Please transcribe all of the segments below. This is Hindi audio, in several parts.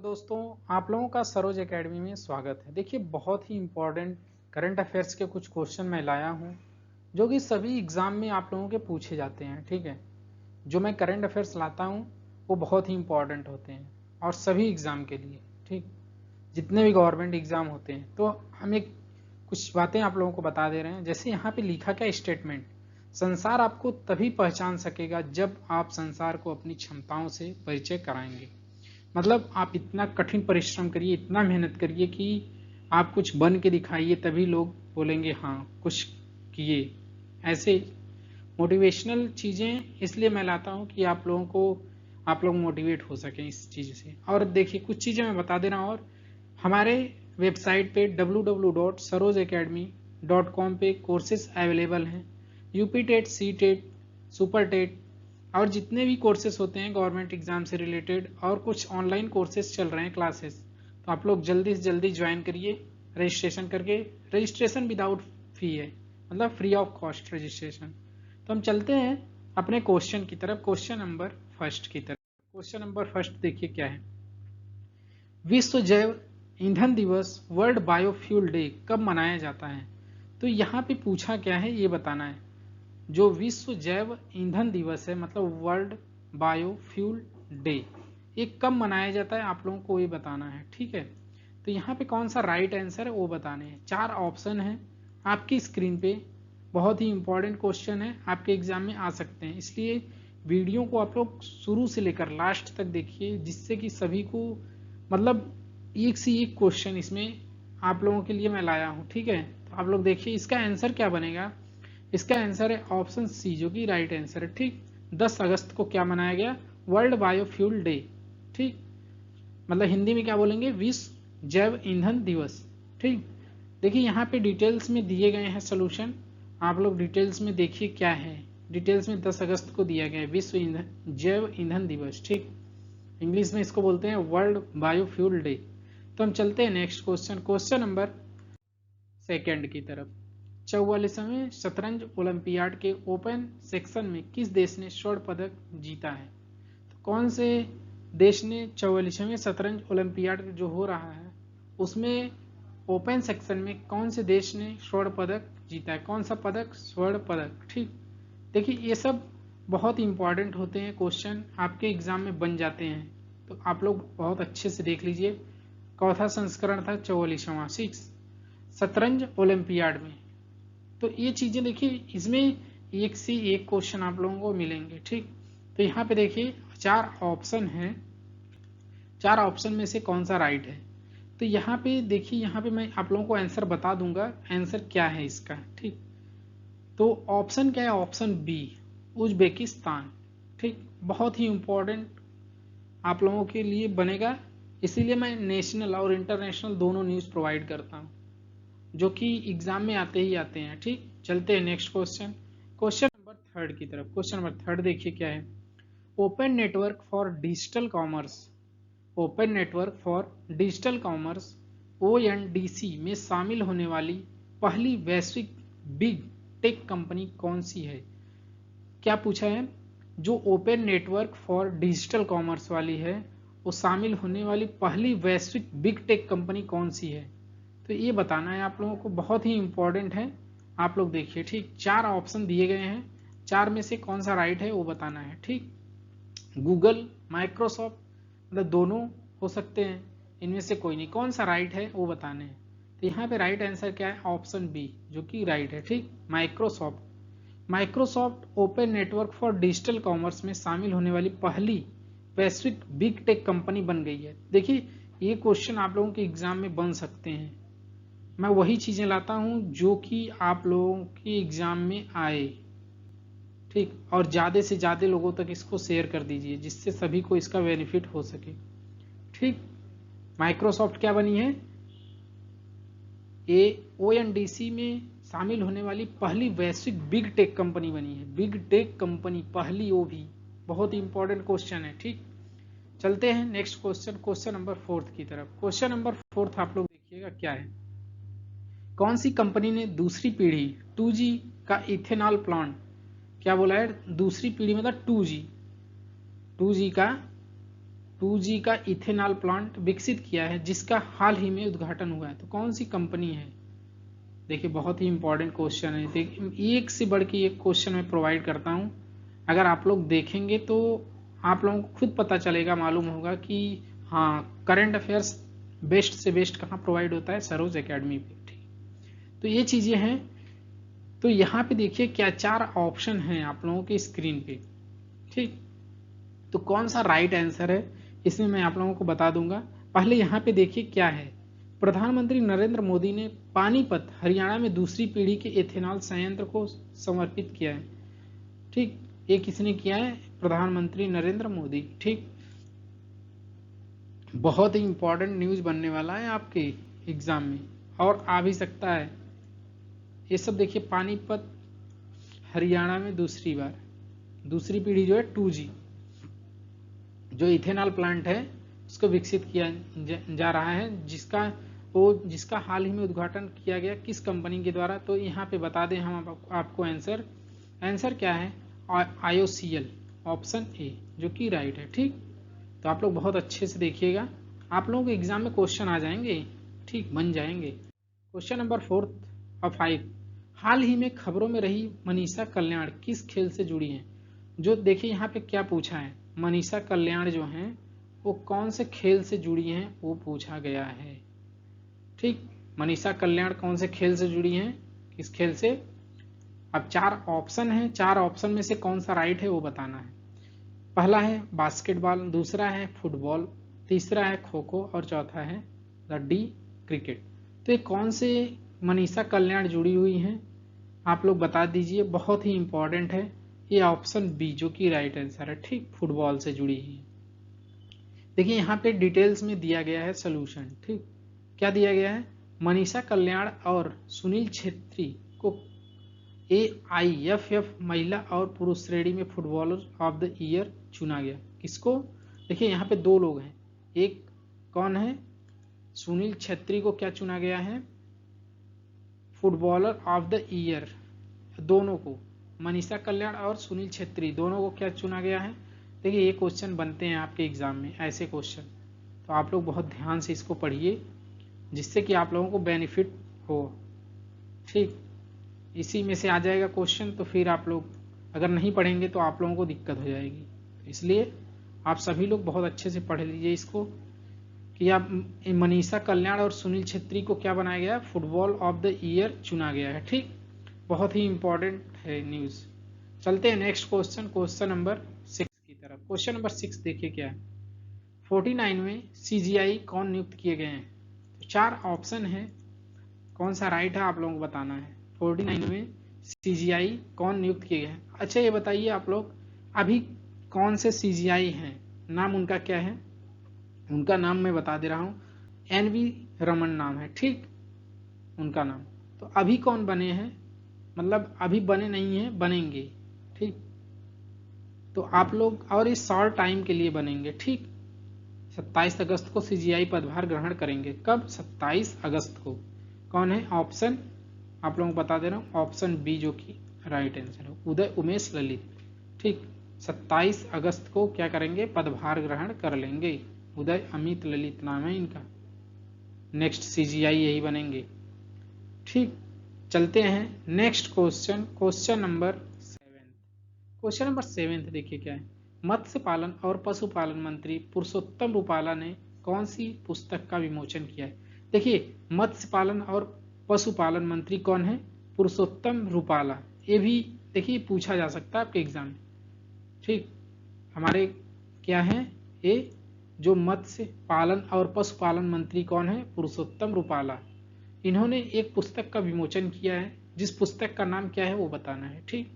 दोस्तों, आप लोगों का सरोज एकेडमी में स्वागत है। देखिए, बहुत ही इम्पोर्टेंट करंट अफेयर्स के कुछ क्वेश्चन मैं लाया हूं जो कि सभी एग्जाम में आप लोगों के पूछे जाते हैं। ठीक है, जो मैं करंट अफेयर्स लाता हूं वो बहुत ही इम्पोर्टेंट होते हैं और सभी एग्जाम के लिए। ठीक, जितने भी गवर्नमेंट एग्जाम होते हैं तो हम एक कुछ बातें आप लोगों को बता दे रहे हैं। जैसे यहाँ पे लिखा क्या स्टेटमेंट, संसार आपको तभी पहचान सकेगा जब आप संसार को अपनी क्षमताओं से परिचय कराएंगे। मतलब आप इतना कठिन परिश्रम करिए, इतना मेहनत करिए कि आप कुछ बन के दिखाइए, तभी लोग बोलेंगे हाँ कुछ किए। ऐसे मोटिवेशनल चीज़ें इसलिए मैं लाता हूँ कि आप लोग मोटिवेट हो सकें इस चीज़ से। और देखिए, कुछ चीज़ें मैं बता दे रहा हूँ। और हमारे वेबसाइट पे www.sarojacademy.com पे कोर्सेज अवेलेबल हैं। UP TET, C TET, super TET और जितने भी कोर्सेज होते हैं गवर्नमेंट एग्जाम से रिलेटेड, और कुछ ऑनलाइन कोर्सेज चल रहे हैं क्लासेस, तो आप लोग जल्दी से जल्दी ज्वाइन करिए रजिस्ट्रेशन करके। रजिस्ट्रेशन विदाउट फी है, मतलब फ्री ऑफ कॉस्ट रजिस्ट्रेशन। तो हम चलते हैं अपने क्वेश्चन की तरफ, क्वेश्चन नंबर फर्स्ट की तरफ। क्वेश्चन नंबर फर्स्ट देखिए क्या है। विश्व जैव ईंधन दिवस, वर्ल्ड बायोफ्यूल डे कब मनाया जाता है? तो यहाँ पे पूछा क्या है ये बताना है। जो विश्व जैव ईंधन दिवस है, मतलब वर्ल्ड बायोफ्यूल डे, ये कब मनाया जाता है आप लोगों को ये बताना है। ठीक है, तो यहाँ पे कौन सा राइट आंसर है वो बताने हैं। 4 ऑप्शन है आपकी स्क्रीन पे। बहुत ही इंपॉर्टेंट क्वेश्चन है, आपके एग्जाम में आ सकते हैं, इसलिए वीडियो को आप लोग शुरू से लेकर लास्ट तक देखिए, जिससे कि सभी को मतलब एक से एक क्वेश्चन इसमें आप लोगों के लिए मैं लाया हूँ। ठीक है, तो आप लोग देखिए इसका आंसर क्या बनेगा। इसका आंसर है ऑप्शन सी, जो कि राइट आंसर है। ठीक, 10 अगस्त को क्या मनाया गया? World biofuel day. ठीक, मतलब हिंदी में क्या बोलेंगे? विश्व जैव ईंधन दिवस। ठीक, देखिए यहाँ पे डिटेल्स में दिए गए हैं सोल्यूशन, आप लोग डिटेल्स में देखिए क्या है। डिटेल्स में 10 अगस्त को दिया गया है विश्व जैव ईंधन दिवस। ठीक, इंग्लिश में इसको बोलते हैं वर्ल्ड बायोफ्यूल डे। तो हम चलते हैं next question, question number second की तरफ। 44वें शतरंज ओलंपियाड के ओपन सेक्शन में किस देश ने स्वर्ण पदक जीता है? तो कौन से देश ने 44वें शतरंज ओलंपियाड जो हो रहा है उसमें ओपन सेक्शन में कौन से देश ने स्वर्ण पदक जीता है? कौन सा पदक? स्वर्ण पदक। ठीक, देखिए ये सब बहुत इंपॉर्टेंट होते हैं क्वेश्चन, आपके एग्जाम में बन जाते हैं, तो आप लोग बहुत अच्छे से देख लीजिए। चौथा संस्करण था 44वां शतरंज ओलंपियाड में। तो ये चीजें देखिए, इसमें एक से एक क्वेश्चन आप लोगों को मिलेंगे। ठीक, तो यहाँ पे देखिए 4 ऑप्शन हैं, 4 ऑप्शन में से कौन सा राइट है? तो यहाँ पे देखिए, यहाँ पे मैं आप लोगों को आंसर बता दूंगा, आंसर क्या है इसका। ठीक, तो ऑप्शन क्या है? Option B, Uzbekistan. ठीक, बहुत ही इंपॉर्टेंट आप लोगों के लिए बनेगा, इसीलिए मैं नेशनल और इंटरनेशनल दोनों न्यूज़ प्रोवाइड करता हूँ, जो कि एग्जाम में आते ही आते हैं। ठीक, चलते हैं next question, question number third की तरफ। क्वेश्चन नंबर थर्ड देखिए क्या है। Open network for digital commerce, open network for digital commerce ONDC में शामिल होने वाली पहली वैश्विक बिग टेक कंपनी कौन सी है? क्या पूछा है? जो open network for digital commerce वाली है, वो शामिल होने वाली पहली वैश्विक बिग टेक कंपनी कौन सी है? तो ये बताना है आप लोगों को, बहुत ही इंपॉर्टेंट है। आप लोग देखिए, ठीक 4 ऑप्शन दिए गए हैं, 4 में से कौन सा राइट है वो बताना है। ठीक, गूगल, माइक्रोसॉफ्ट, मतलब दोनों हो सकते हैं, इनमें से कोई नहीं, कौन सा राइट है वो बताने हैं। तो यहाँ पे राइट आंसर क्या है? ऑप्शन बी, जो कि राइट है। ठीक, Microsoft. Microsoft open network for digital commerce में शामिल होने वाली पहली वैश्विक बिग टेक कंपनी बन गई है। देखिए ये क्वेश्चन आप लोगों के एग्जाम में बन सकते हैं, मैं वही चीजें लाता हूं जो कि आप लोगों के एग्जाम में आए। ठीक, और ज्यादा से ज्यादा लोगों तक इसको शेयर कर दीजिए, जिससे सभी को इसका बेनिफिट हो सके। ठीक, माइक्रोसॉफ्ट क्या बनी है? ONDC में शामिल होने वाली पहली वैश्विक बिग टेक कंपनी बनी है। बिग टेक कंपनी पहली, वो भी बहुत इंपॉर्टेंट क्वेश्चन है। ठीक, चलते हैं next question, question number fourth की तरफ। क्वेश्चन नंबर फोर्थ आप लोग देखिएगा क्या है। कौन सी कंपनी ने दूसरी पीढ़ी 2G का इथेनॉल प्लांट, क्या बोला है? दूसरी पीढ़ी मतलब 2G का 2G का इथेनॉल प्लांट विकसित किया है जिसका हाल ही में उद्घाटन हुआ है? तो कौन सी कंपनी है? देखिए बहुत ही इंपॉर्टेंट क्वेश्चन है। देखिए एक से बढ़ के एक क्वेश्चन मैं प्रोवाइड करता हूँ। अगर आप लोग देखेंगे तो आप लोगों को खुद पता चलेगा, मालूम होगा कि हाँ करंट अफेयर्स बेस्ट से बेस्ट कहाँ प्रोवाइड होता है, सरोज एकेडमी पे। ठीक, तो ये चीज़ें हैं। तो यहाँ पे देखिए क्या 4 ऑप्शन हैं आप लोगों के स्क्रीन पे। ठीक, तो कौन सा राइट आंसर है इसमें मैं आप लोगों को बता दूंगा। पहले यहाँ पे देखिए क्या है, प्रधानमंत्री नरेंद्र मोदी ने पानीपत हरियाणा में दूसरी पीढ़ी के एथेनॉल संयंत्र को समर्पित किया है। ठीक, ये किसने किया है? प्रधानमंत्री नरेंद्र मोदी। ठीक, बहुत ही इंपॉर्टेंट न्यूज बनने वाला है आपके एग्जाम में और आ भी सकता है ये सब। देखिए पानीपत हरियाणा में दूसरी पीढ़ी जो है 2G जो इथेनॉल प्लांट है उसको विकसित किया जा रहा है, जिसका हाल ही में उद्घाटन किया गया किस कंपनी के द्वारा? तो यहाँ पे बता दें हम आपको आंसर क्या है? IOCL ऑप्शन ए जो कि राइट है। ठीक, तो आप लोग बहुत अच्छे से देखिएगा, आप लोगों के एग्जाम में क्वेश्चन आ जाएंगे, ठीक बन जाएंगे। क्वेश्चन नंबर 4 और 5, हाल ही में खबरों में रही मनीषा कल्याण किस खेल से जुड़ी हैं? जो देखिए यहाँ पे क्या पूछा है, मनीषा कल्याण जो हैं वो कौन से खेल से जुड़ी हैं वो पूछा गया है। ठीक, मनीषा कल्याण कौन से खेल से जुड़ी हैं, किस खेल से? अब 4 ऑप्शन हैं, 4 ऑप्शन में से कौन सा राइट है वो बताना है। पहला है बास्केटबॉल, दूसरा है फुटबॉल, तीसरा है खो खो और चौथा है डी क्रिकेट। तो ये कौन से मनीषा कल्याण जुड़ी हुई हैं आप लोग बता दीजिए, बहुत ही इंपॉर्टेंट है ये ऑप्शन बी जो कि राइट आंसर है। ठीक, फुटबॉल से जुड़ी है। देखिए यहाँ पे डिटेल्स में दिया गया है सोल्यूशन। ठीक, क्या दिया गया है? मनीषा कल्याण और सुनील छेत्री को AIFF महिला और पुरुष श्रेणी में फुटबॉलर ऑफ द ईयर चुना गया। किसको? देखिए यहाँ पे 2 लोग हैं, एक कौन है? सुनील छेत्री को क्या चुना गया है? Footballer of the year. दोनों को, मनीषा कल्याण और सुनील छेत्री दोनों को क्या चुना गया है? देखिए ये क्वेश्चन बनते हैं आपके एग्जाम में, ऐसे क्वेश्चन, तो आप लोग बहुत ध्यान से इसको पढ़िए जिससे कि आप लोगों को बेनिफिट हो। ठीक, इसी में से आ जाएगा क्वेश्चन, तो फिर आप लोग अगर नहीं पढ़ेंगे तो आप लोगों को दिक्कत हो जाएगी। इसलिए आप सभी लोग बहुत अच्छे से पढ़ लीजिए इसको कि आप मनीषा कल्याण और सुनील छेत्री को क्या बनाया गया? फुटबॉल ऑफ द ईयर चुना गया है। ठीक, बहुत ही इंपॉर्टेंट है न्यूज। चलते हैं नेक्स्ट क्वेश्चन नंबर 6 की तरफ। क्वेश्चन नंबर 6 देखिए क्या है, 49 में CGI कौन नियुक्त किए गए हैं? तो 4 ऑप्शन है, कौन सा राइट है आप लोगों को बताना है। 49 में CGI कौन नियुक्त किए गए हैं? अच्छा ये बताइए आप लोग अभी कौन से CGI हैं, नाम उनका क्या है? उनका नाम मैं बता दे रहा हूँ, NV रमन नाम है। ठीक, उनका नाम। तो अभी कौन बने हैं, मतलब अभी बने नहीं हैं, बनेंगे। ठीक, तो आप लोग, और इस शॉर्ट टाइम के लिए बनेंगे। ठीक, 27 अगस्त को CGI पदभार ग्रहण करेंगे। कब? 27 अगस्त को। कौन है? ऑप्शन आप लोगों को बता दे रहा हूँ, ऑप्शन बी जो कि राइट आंसर है, उदय उमेश ललित। ठीक, 27 अगस्त को क्या करेंगे? पदभार ग्रहण कर लेंगे। उदय अमित ललित नाम है इनका, नेक्स्ट CGI यही बनेंगे। ठीक, चलते हैं next question number 7। Question number 7 देखिए क्या है, मत्स्य पालन और पशुपालन मंत्री पुरुषोत्तम रूपाला ने कौन सी पुस्तक का विमोचन किया है? देखिए मत्स्य पालन और पशुपालन मंत्री कौन है? पुरुषोत्तम रूपाला। ये भी देखिए पूछा जा सकता है आपके एग्जाम में। ठीक, हमारे क्या है ये, जो मत्स्य पालन और पशुपालन मंत्री कौन है? पुरुषोत्तम रूपाला। इन्होंने एक पुस्तक का विमोचन किया है, जिस पुस्तक का नाम क्या है वो बताना है। ठीक,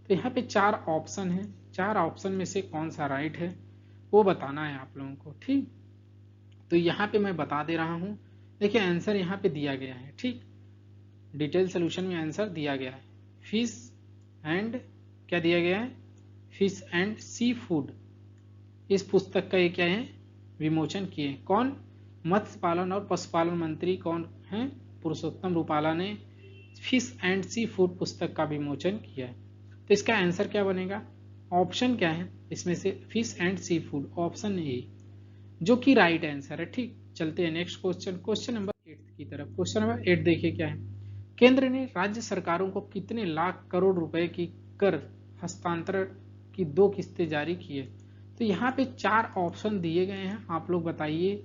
तो यहाँ पे 4 ऑप्शन है, 4 ऑप्शन में से कौन सा राइट है वो बताना है आप लोगों को। ठीक, तो यहाँ पे मैं बता दे रहा हूँ, देखिए आंसर यहाँ पे दिया गया है। ठीक, डिटेल सोल्यूशन में आंसर दिया गया है, फिश एंड क्या दिया गया है? Fish and seafood. इस पुस्तक का ये क्या है? विमोचन किए। कौन? मत्स्य पालन और पशुपालन मंत्री कौन है? पुरुषोत्तम रूपाला ने फिश एंड सी फूड पुस्तक का विमोचन किया है। तो इसका आंसर क्या बनेगा? ऑप्शन क्या है इसमें से? Fish and seafood, option A. जो कि राइट आंसर है। ठीक, चलते हैं नेक्स्ट क्वेश्चन, क्वेश्चन नंबर 8 की तरफ। क्वेश्चन नंबर 8 देखिए क्या है। केंद्र ने राज्य सरकारों को कितने लाख करोड़ रुपए की कर हस्तांतरण की 2 किस्तें जारी की है। तो यहाँ पे 4 ऑप्शन दिए गए हैं, आप लोग बताइए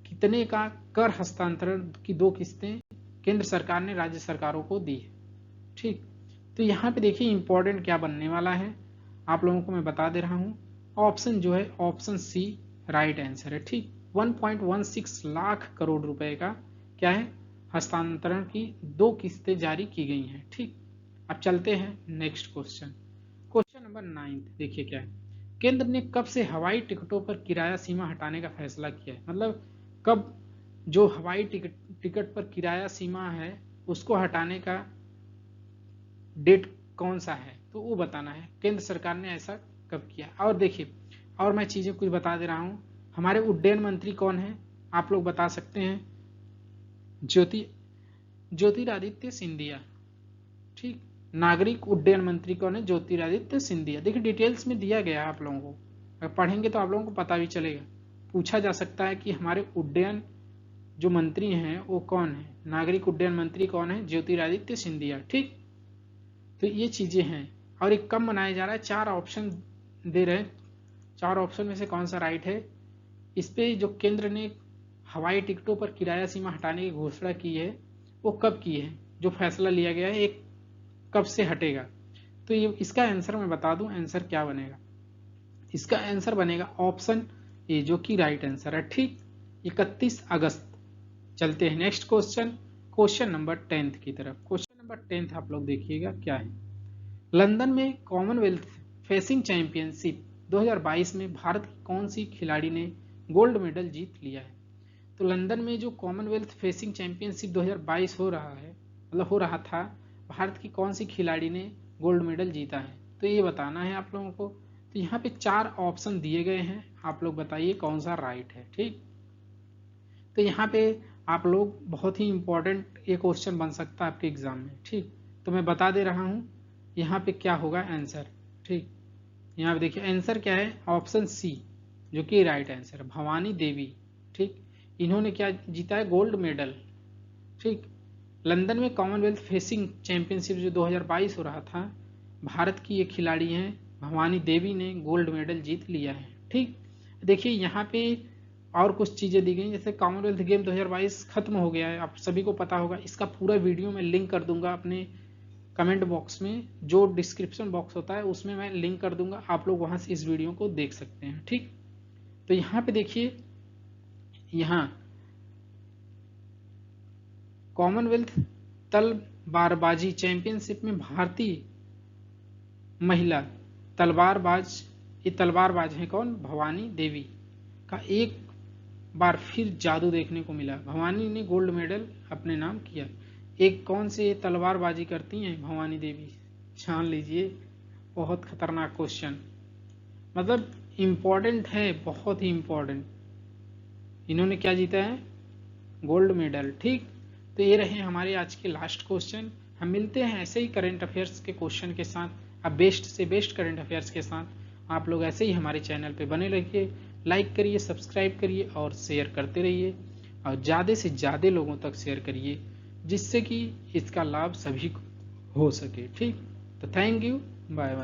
कितने का कर हस्तांतरण की 2 किस्तें केंद्र सरकार ने राज्य सरकारों को दी है। ठीक, तो यहाँ पे देखिए इंपॉर्टेंट क्या बनने वाला है, आप लोगों को मैं बता दे रहा हूँ। ऑप्शन जो है ऑप्शन सी राइट आंसर है। ठीक, 1.16 लाख करोड़ रुपए का क्या है, हस्तांतरण की 2 किस्तें जारी की गई हैं। ठीक, अब चलते हैं नेक्स्ट क्वेश्चन, क्वेश्चन नंबर 9 देखिए क्या है। केंद्र ने कब से हवाई टिकटों पर किराया सीमा हटाने का फैसला किया है। मतलब कब जो हवाई टिकट पर किराया सीमा है उसको हटाने का डेट कौन सा है, तो वो बताना है केंद्र सरकार ने ऐसा कब किया। और देखिए, और मैं चीजें कुछ बता दे रहा हूं, हमारे उड्डयन मंत्री कौन है, आप लोग बता सकते हैं, ज्योतिरादित्य सिंधिया। ठीक, नागरिक उड्डयन मंत्री कौन है, ज्योतिरादित्य सिंधिया। देखिए डिटेल्स में दिया गया है, आप लोगों को अगर पढ़ेंगे तो आप लोगों को पता भी चलेगा। पूछा जा सकता है कि हमारे उड्डयन जो मंत्री हैं वो कौन है, नागरिक उड्डयन मंत्री कौन है, ज्योतिरादित्य सिंधिया। ठीक, तो ये चीजें हैं। और एक कब मनाया जा रहा है, 4 ऑप्शन दे रहे हैं, 4 ऑप्शन में से कौन सा राइट है। इस पे जो केंद्र ने हवाई टिकटों पर किराया सीमा हटाने की घोषणा की है वो कब की है, जो फैसला लिया गया है एक कब से हटेगा। तो ये इसका आंसर मैं बता दूं, आंसर क्या बनेगा, इसका आंसर बनेगा ऑप्शन ए जो कि राइट आंसर है। ठीक, 31 अगस्त। चलते हैं नेक्स्ट क्वेश्चन, क्वेश्चन नंबर 10 की तरफ। क्वेश्चन नंबर 10 आप लोग देखिएगा क्या है। लंदन में कॉमनवेल्थ फेसिंग चैंपियनशिप 2022 में भारत की कौन सी खिलाड़ी ने गोल्ड मेडल जीत लिया है। तो लंदन में जो कॉमनवेल्थ फेसिंग चैंपियनशिप 2022 हो रहा है, मतलब हो रहा था, भारत की कौन सी खिलाड़ी ने गोल्ड मेडल जीता है, तो ये बताना है आप लोगों को। तो यहाँ पे 4 ऑप्शन दिए गए हैं, आप लोग बताइए कौन सा राइट है। ठीक, तो यहाँ पे आप लोग बहुत ही इंपॉर्टेंट ये क्वेश्चन बन सकता है आपके एग्जाम में। ठीक, तो मैं बता दे रहा हूँ यहाँ पे क्या होगा आंसर। ठीक, यहाँ पे देखिए आंसर क्या है, ऑप्शन सी जो कि राइट आंसर है, भवानी देवी। ठीक, इन्होंने क्या जीता है, गोल्ड मेडल। ठीक, लंदन में कॉमनवेल्थ फेसिंग चैंपियनशिप जो 2022 हो रहा था, भारत की ये खिलाड़ी हैं भवानी देवी ने गोल्ड मेडल जीत लिया है। ठीक, देखिए यहाँ पे और कुछ चीजें दी गई, जैसे कॉमनवेल्थ गेम 2022 खत्म हो गया है, आप सभी को पता होगा। इसका पूरा वीडियो मैं लिंक कर दूंगा अपने कमेंट बॉक्स में, जो डिस्क्रिप्शन बॉक्स होता है उसमें मैं लिंक कर दूंगा, आप लोग वहां से इस वीडियो को देख सकते हैं। ठीक, तो यहाँ पे देखिए, यहाँ कॉमनवेल्थ तलवारबाजी चैंपियनशिप में भारतीय महिला तलवारबाज, ये तलवारबाज है कौन, भवानी देवी का एक बार फिर जादू देखने को मिला। भवानी ने गोल्ड मेडल अपने नाम किया। एक कौन से तलवारबाजी करती हैं भवानी देवी, जान लीजिए। बहुत खतरनाक क्वेश्चन, मतलब इम्पोर्टेंट है, बहुत ही इम्पोर्टेंट। इन्होंने क्या जीता है, गोल्ड मेडल। ठीक, तो ये रहे हमारे आज के लास्ट क्वेश्चन। हम मिलते हैं ऐसे ही करंट अफेयर्स के क्वेश्चन के साथ, अब बेस्ट से बेस्ट करंट अफेयर्स के साथ। आप लोग ऐसे ही हमारे चैनल पे बने रहिए, लाइक करिए, सब्सक्राइब करिए और शेयर करते रहिए, और ज़्यादा से ज़्यादा लोगों तक शेयर करिए जिससे कि इसका लाभ सभी को हो सके। ठीक, तो थैंक यू, बाय बाय।